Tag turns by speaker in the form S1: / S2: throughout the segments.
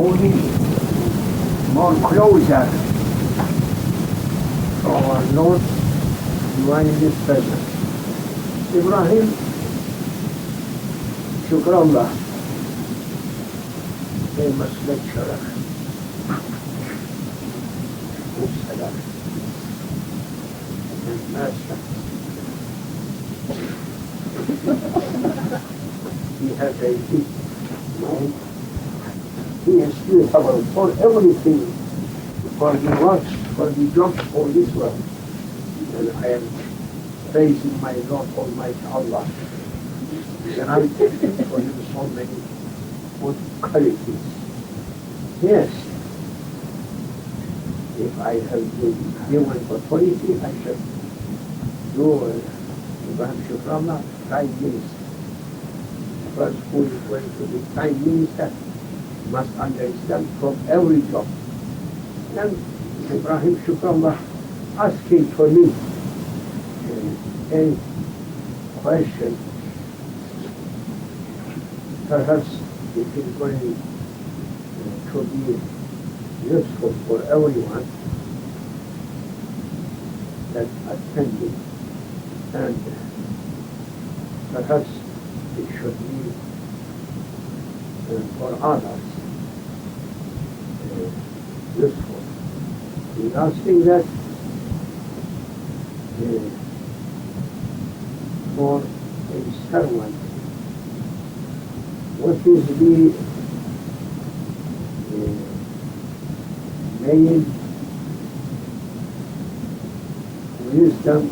S1: moving more closer to our Lord, divine in His presence. Ibrahim, Shukrullah, famous lecturer, Salah, and master. He has a deep mind. He is suitable for everything, for the works, for the jobs, for this world. And I am praising my Lord Almighty Allah, granted for him so many good qualities. Yes, if I have been given authority, I should do Ibrahim Shukrullah, Prime Minister. Because who is going to be Prime Minister must understand from every job. And Ibrahim Shukrullah asking for me a question, perhaps it is going to be useful for everyone that attending, and perhaps it should be for others useful. He's asking that for a servant, what is the main wisdom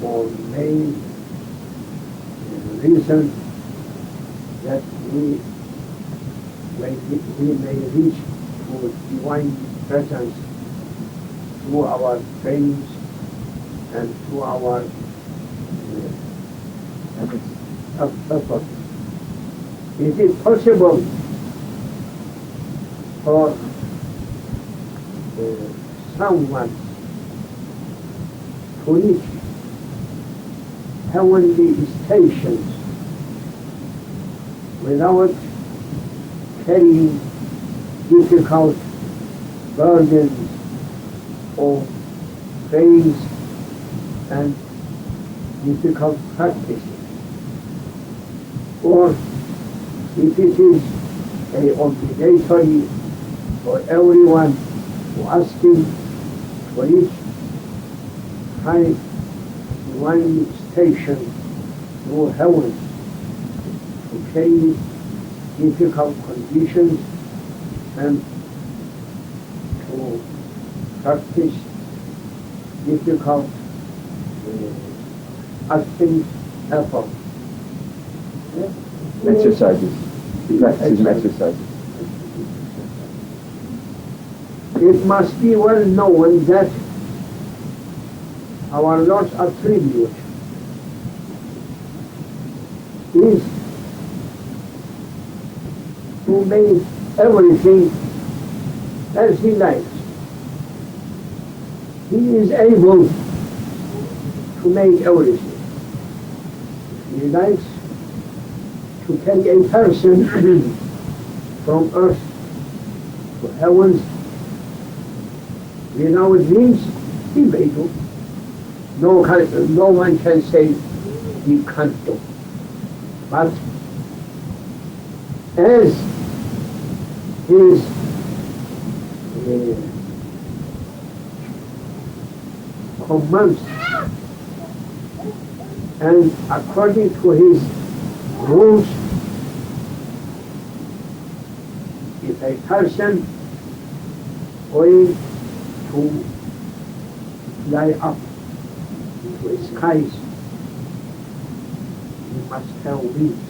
S1: or main reason that we may reach to divine presence through our prayers and through our effort. Is it possible for someone to reach heavenly stations without carrying difficult burdens of praise and difficult practices? Or if it is obligatory for everyone to ask him for each high divine station through heaven to carry difficult conditions and to practice difficult acting effort.
S2: Exercises. Practices and exercises.
S1: It must be well known that our Lord's attribute is to make everything as He likes. He is able to make everything. He likes to carry a person from earth to heavens without means. He may do. No one can say He can't do. But as His commands and according to His rules, if a person going to fly up to the skies, he must have wings.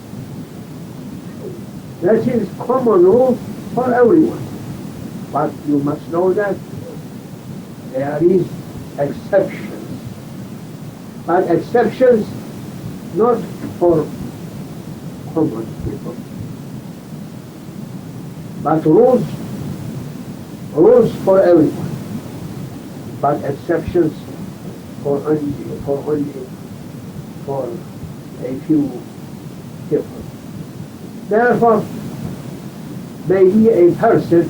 S1: That is common rule for everyone. But you must know that there is exceptions. But exceptions not for common people, but rules for everyone, but exceptions for only a few people. Therefore, maybe a person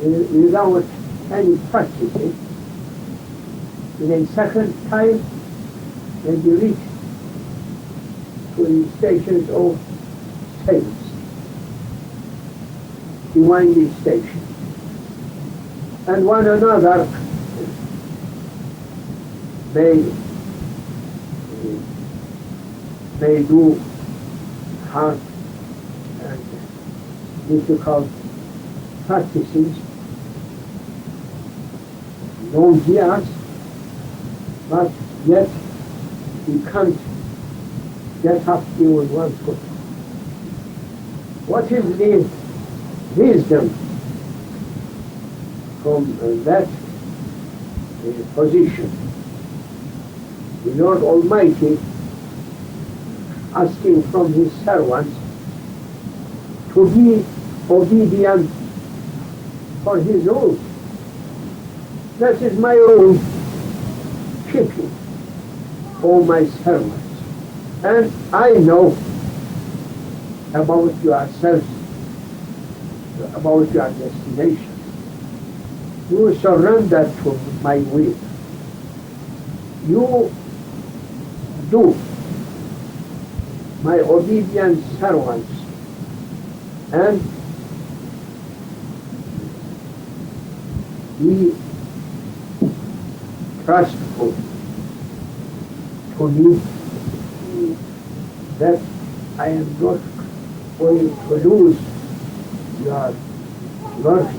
S1: without any practicing, in a second time, when you reach to the stations of saints, divinely station, and one another may do hard and difficult practices, long years, but yet he can't get up even 1 foot. What is the wisdom from that position? The Lord Almighty asking from His servants to be obedient for His own. That is my own keeping, O my servants. And I know about yourselves, about your destination. You surrender to my will. You do, my obedient servants, and be trustful to me that I am not going to lose your mercy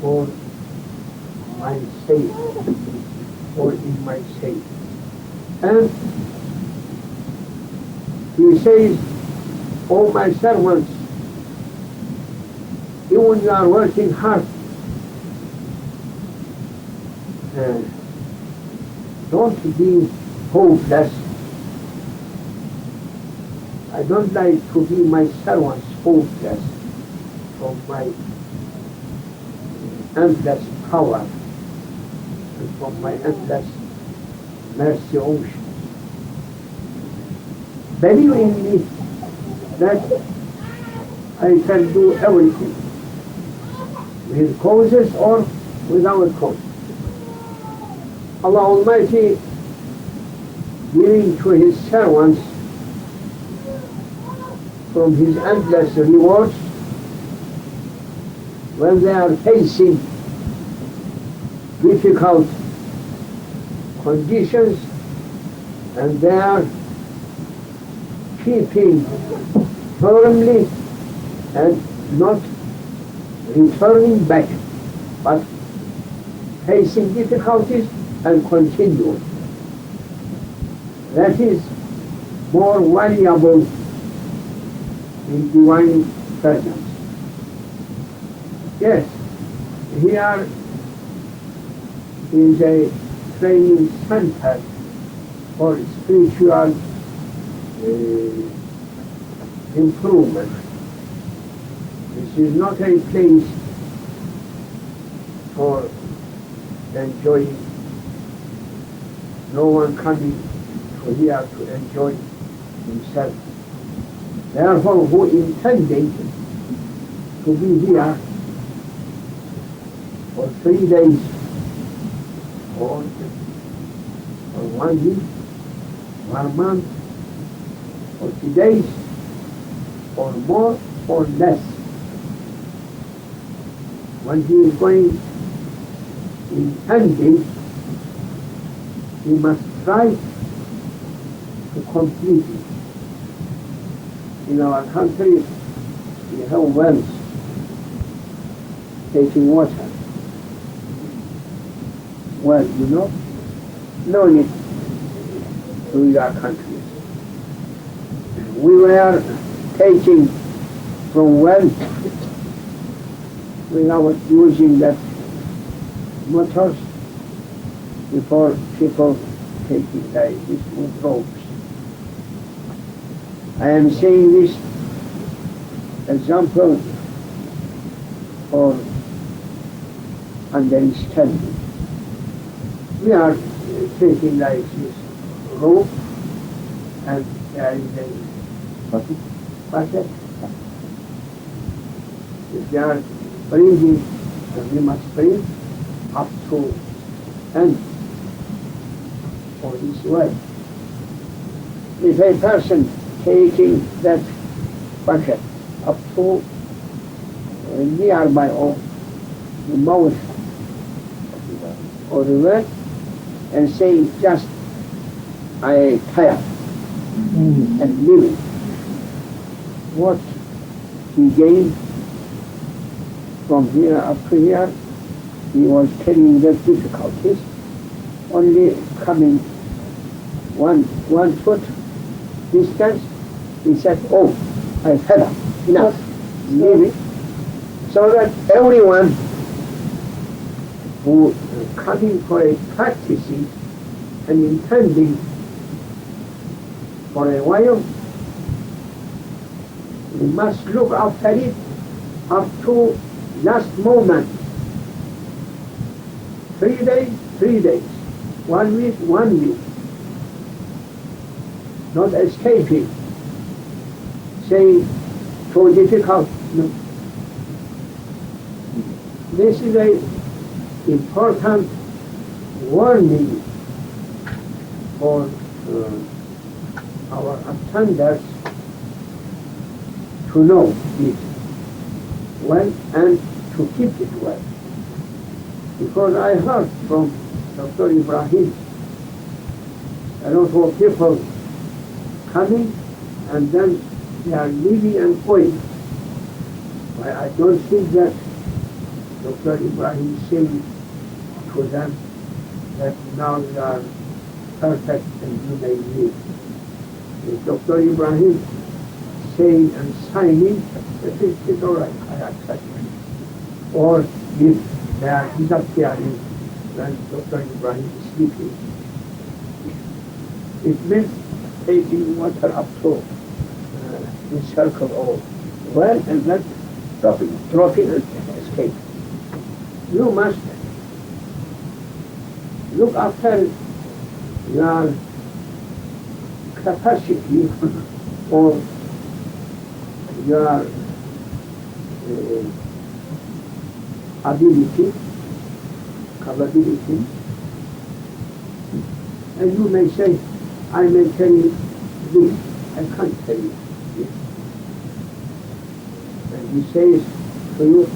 S1: for my sake or in my sake. And he says, "Oh my servants, even you are working hard, don't be hopeless. I don't like to be my servants hopeless from my endless power and from my endless mercy ocean. Believe in me that I can do everything with causes or without cause. Allah Almighty giving to His servants from His endless rewards when they are facing difficult conditions and they are keeping firmly and not returning back, but facing difficulties and continuing. That is more valuable in divine presence. Yes, here is a training center for spiritual improvement. This is not a place for enjoying. No one coming to here to enjoy himself. Therefore, who intended to be here for 3 days or 1 week, 1 month, 40 days, or more or less, when he is going intending, he must try to complete it. In our country, we have wells taking water. Well, you know, no need to your countries. We were taking from wells without using that motors before people taking like this with ropes. I am saying this example for understanding. We are taking like this rope and there is a bucket. If they are bringing, we must bring up to end for this way. If a person taking that bucket up to nearby of the mouth or the river and say just I tired and leaving, what he gained from here up to here, he was carrying the difficulties, only coming one foot distance, he said, oh, I fed up, enough, leaving. So that everyone who coming for a practicing and intending for a while, we must look after it up to last moment. 3 days, 3 days. 1 week, 1 week. Not escaping. Say, too difficult. No. This is an important warning for our attenders to know it well and to keep it well. Because I heard from Dr. Ibrahim, a lot of people coming and then they are leaving and going. I don't think that Dr. Ibrahim saying to them that now you are perfect and you may leave. If Dr. Ibrahim saying and signing that it is all right, I accept it. Or if they are disappearing when Dr. Ibrahim is sleeping, it means taking water up to the circle or well and then dropping and escape. You must look after your capacity or your ability, capability, and you may say, I may carry this, I can't carry this. And he says to you,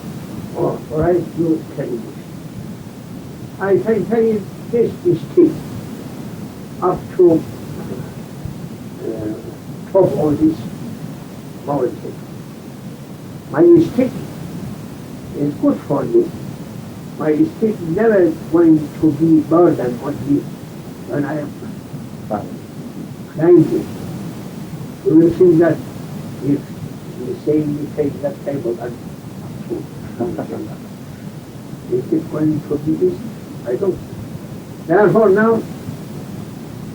S1: oh, all right, you carry this. I can carry this stick up to top of this mountain. My stick is good for me. My stick never going to be burden on me when I am climbing. You will see that if you say you take that table and is it going to be this? I don't. Therefore now,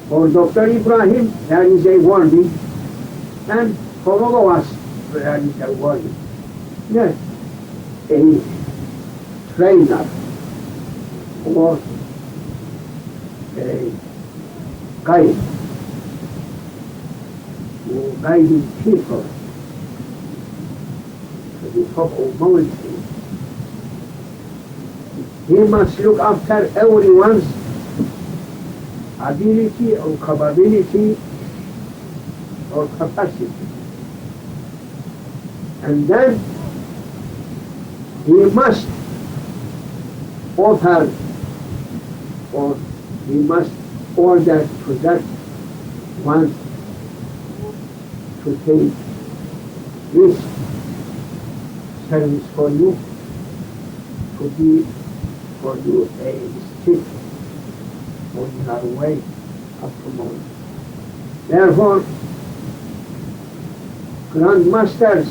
S1: for Dr. Ibrahim, there is a warning, and for all of us, there is a warning. Yes, a trainer or a guide who guiding people to the top of mountain. He must look after everyone's ability or capability or capacity. And then he must offer or he must order to that one to take this service for you, to be for you a stick on your way up to mountain. Therefore, grandmasters,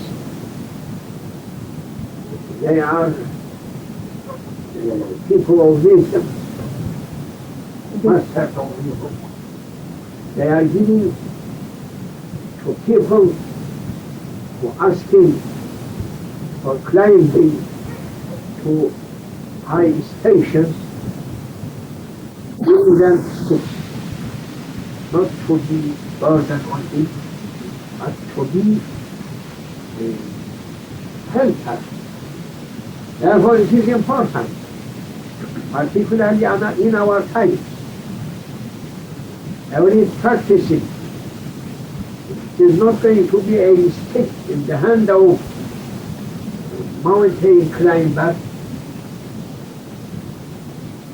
S1: they are people of wisdom, masters of wisdom. They are giving to people who are asking for climbing to high stations, giving them sticks, not to be burdened on it, but to be help us. Therefore, it is important, particularly in our times. Every practicing is not going to be a stick in the hand of mountain climber.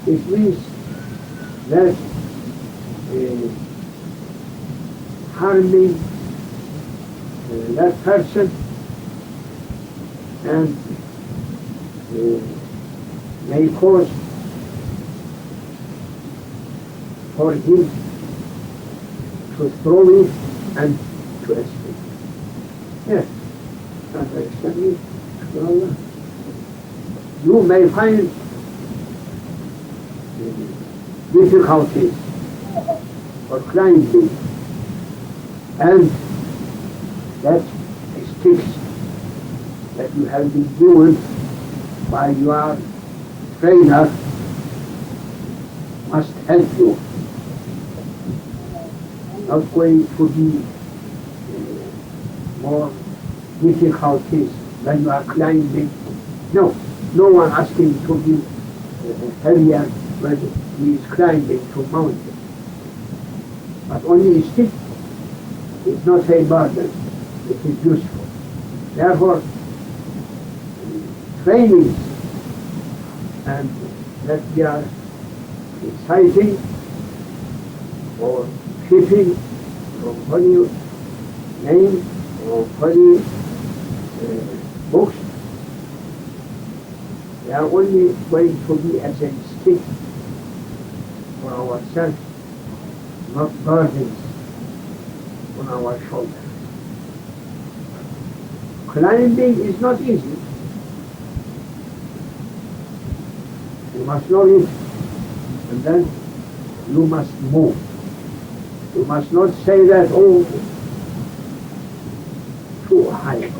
S1: It means that harming that person and may cause for him to throw it and to escape. Yes, understand. You may find difficulties for climbing, and that sticks that you have been given by your trainer must help you. Not going to be more difficulties when you are climbing. No, no one asking to be heavier when he is climbing to mountain. But only a stick is not a burden, it is useful. Therefore, training and that we are reciting or keeping from holy name or holy books, they are only going to be as a stick for ourselves, not burdens on our shoulders. Climbing is not easy. You must know it, and then you must move. You must not say that, oh, too high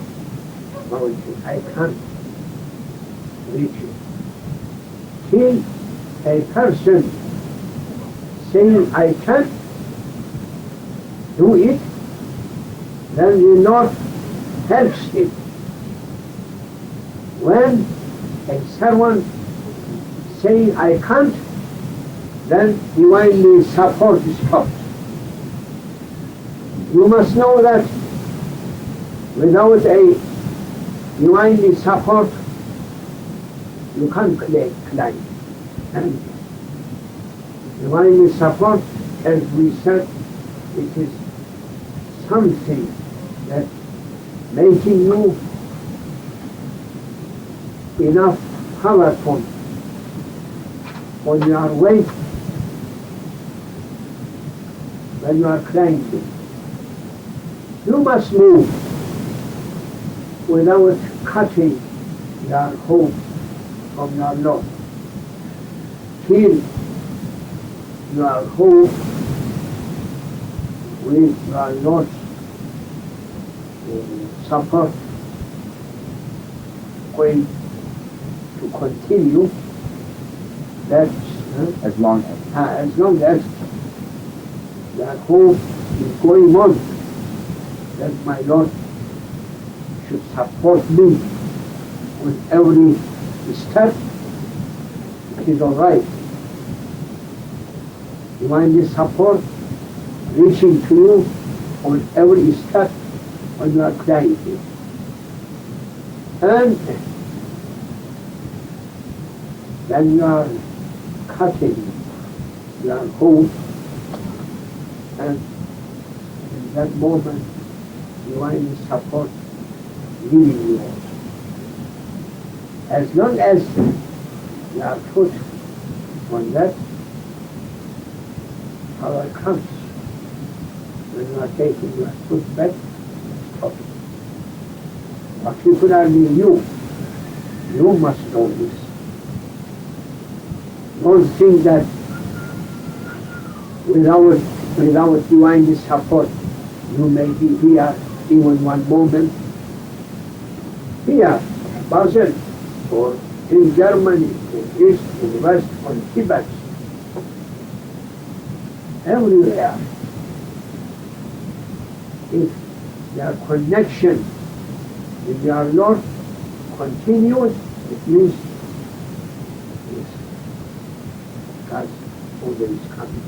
S1: mountain, I can't reach it. Till a person saying, I can't do it, then the Lord helps him. When a servant saying, I can't, then divinely support stops. You must know that without a divinely support, you can't climb. And divinely support, as we said, it is something that making you enough powerful on your weight when you are climbing. You must move without cutting your hope from your Lord. Till your hope with your Lord's support going to continue. That's
S2: as long
S1: as that hope is going on, that my Lord should support me with every step. It is all right. Divinely support reaching to you on every step when you are climbing. And when you are cutting your hope, and in that moment, divine support leading you. As long as you are put on that, power comes. When you are taking your foot back, stop it. Particularly you must know this. Don't think that without divine support, you may be here even one moment. Here, Basel, or in Germany, in East, in West, on Tibet, everywhere. If their connection If your Lord continues, it means yes, God always coming.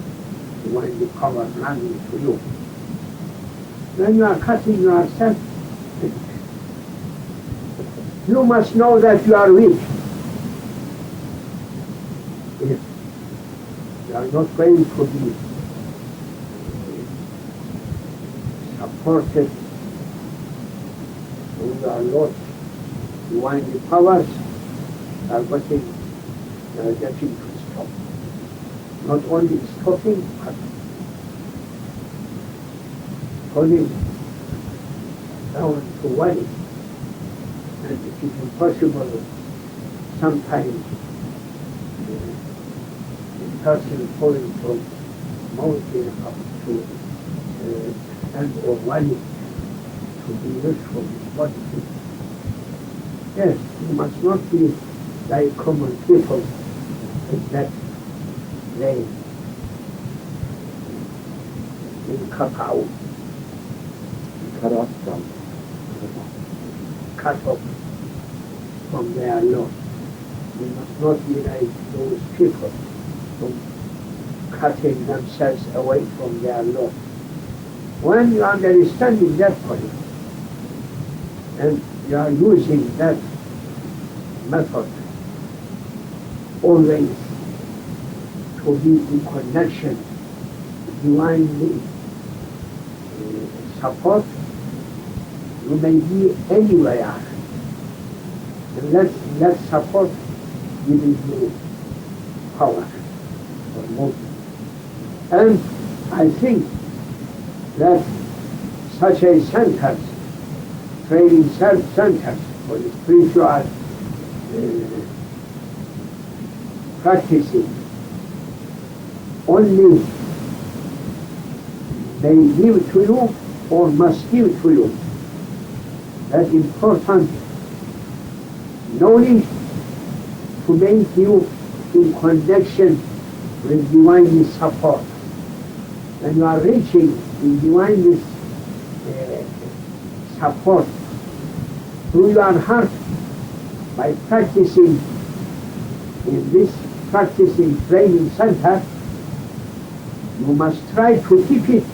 S1: When the power running to you. When you are cutting yourself, you must know that you are weak. If you are not going to be supported through your Lord, divine powers are getting to stop. Not only stopping, but falling down to worry. And it is impossible sometimes a person falling from mountain up to and or valley to be useful in body. Yes, you must not be like common people that they cut out,
S2: Cut off from.
S1: cut off from their Lord. We must not be like those people who cutting themselves away from their Lord. When you are understanding that point and you are using that method always to be in connection, divinely support, you may be anywhere. And let support giving you power or movement. And I think that such a centers, training centers for the spiritual practicing only may give to you or must give to you that important knowledge to make you in connection with divine support. When you are reaching in divine support through your heart by practicing in this practicing training center, you must try to keep it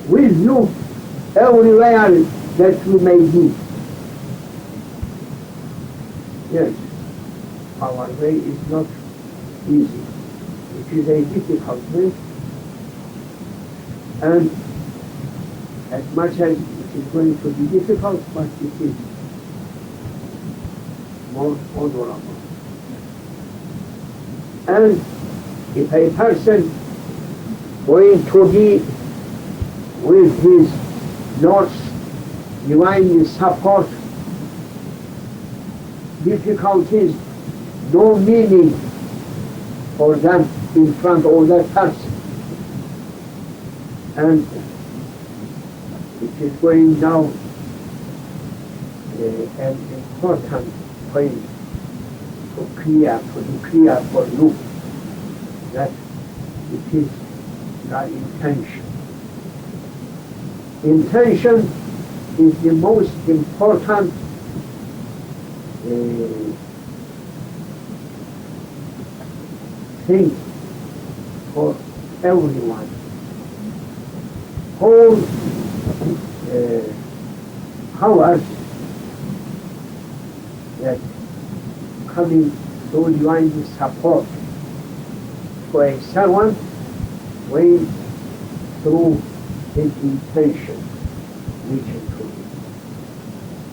S1: with you everywhere that you may be. Yes, our way is not easy. It is a difficult way. And as much as it is going to be difficult, but it is more honorable. And if a person going to be with his Lord's divine support, difficulties, no meaning for them in front of that person. And it is going down an important point to be clear for you that it is your intention. Intention is the most important thing for everyone. Whole powers that coming through divine support for a servant going through his intention reaching to him.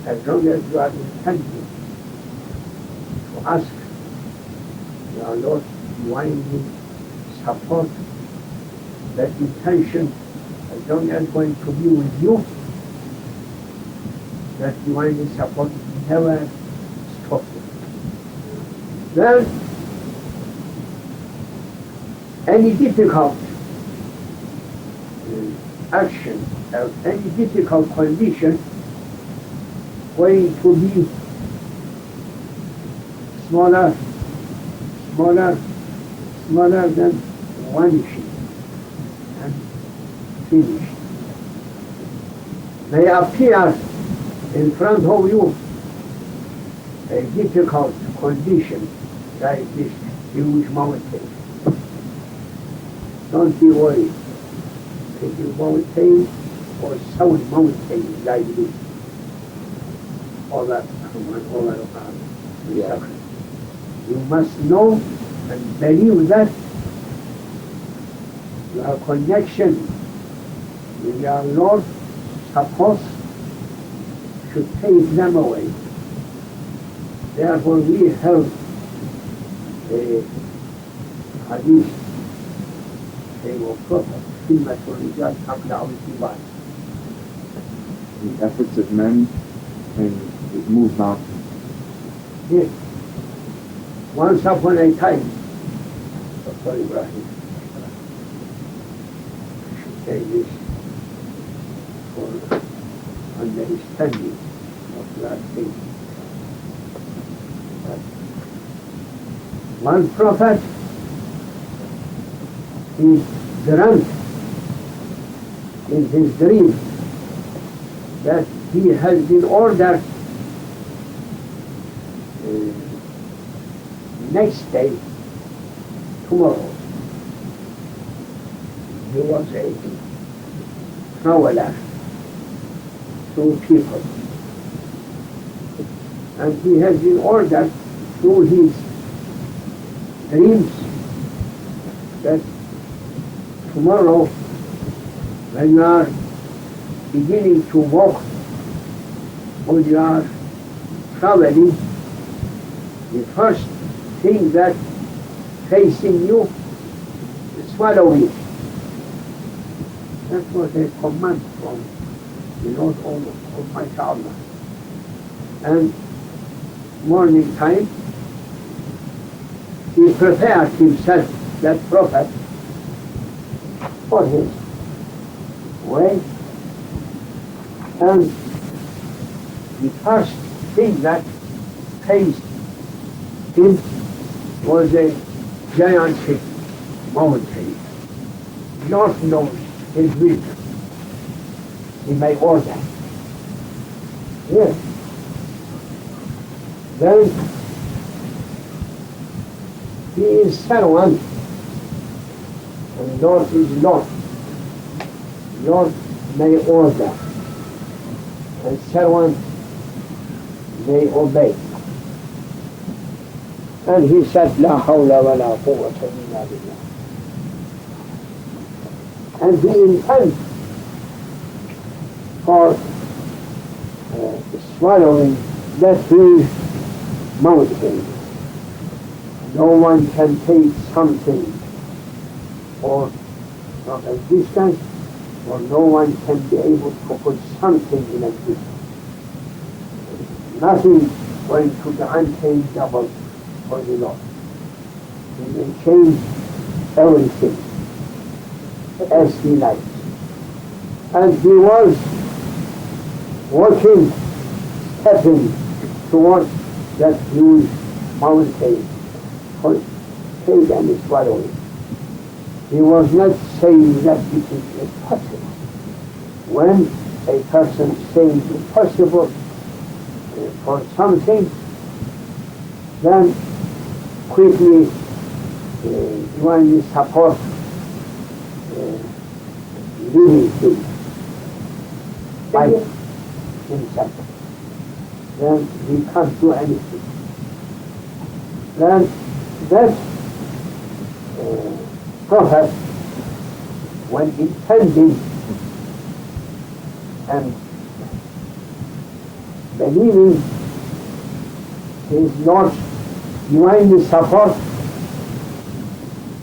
S1: As long as you are intending to ask your Lord divinely support, that intention, as long as going to be with you, that divinely support never stop you. Then any difficult action or any difficult condition going to be smaller than vanishing and finished. They appear in front of you a difficult condition like this huge mountain. Don't be worried. If you mountain or sound mountain like this, all that,
S2: Yeah.
S1: you must know and believe that your connection with your Lord suppose should take them away. Therefore we have a hadith saying of Prophet, خدمة الرجال قبل الكبار.
S2: The efforts of men can move mountains.
S1: Yes. Once upon a time, Dr. Ibrahim, I should say this for understanding of that thing. But one prophet, he dreamt in his dream that he has been ordered next day, tomorrow. He was a traveler to people. And he has been ordered through his dreams that tomorrow, when you are beginning to walk or you are traveling, the first thing that facing you is swallow it. That was a command from the Lord Almighty Allah. And morning time, he prepared himself, that prophet, for his way. And the first thing that faced him was a gigantic mountain. Lord knows his will. He may order. Yes. Then he is servant and Lord is Lord. Lord may order and servant may obey. And he said, لا حول ولا قوة إلا بالله. And he intends for swallowing that huge mountain. No one can take something or from existence, or no one can be able to put something in existence. Nothing going to be unchangeable for the Lord. He may change everything as he likes. And he was walking, stepping towards that huge mountain, take and swallow it. He was not saying that it is impossible. When a person says impossible for something, then quickly one is supposed living him by himself. Then he can't do anything. Then that prophet, when intending and believing his Lord's divine support,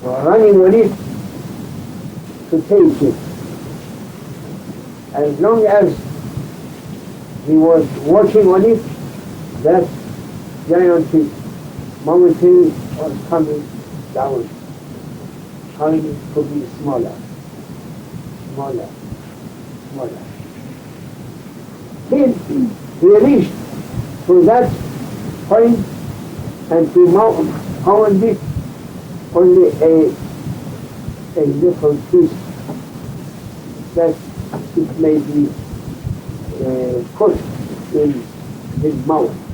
S1: running on it to take it. As long as he was watching on it, that gigantic mountain was coming down, trying to be smaller, smaller, smaller. Till he reached to that point and he found it only a little piece that it may be put in his mouth.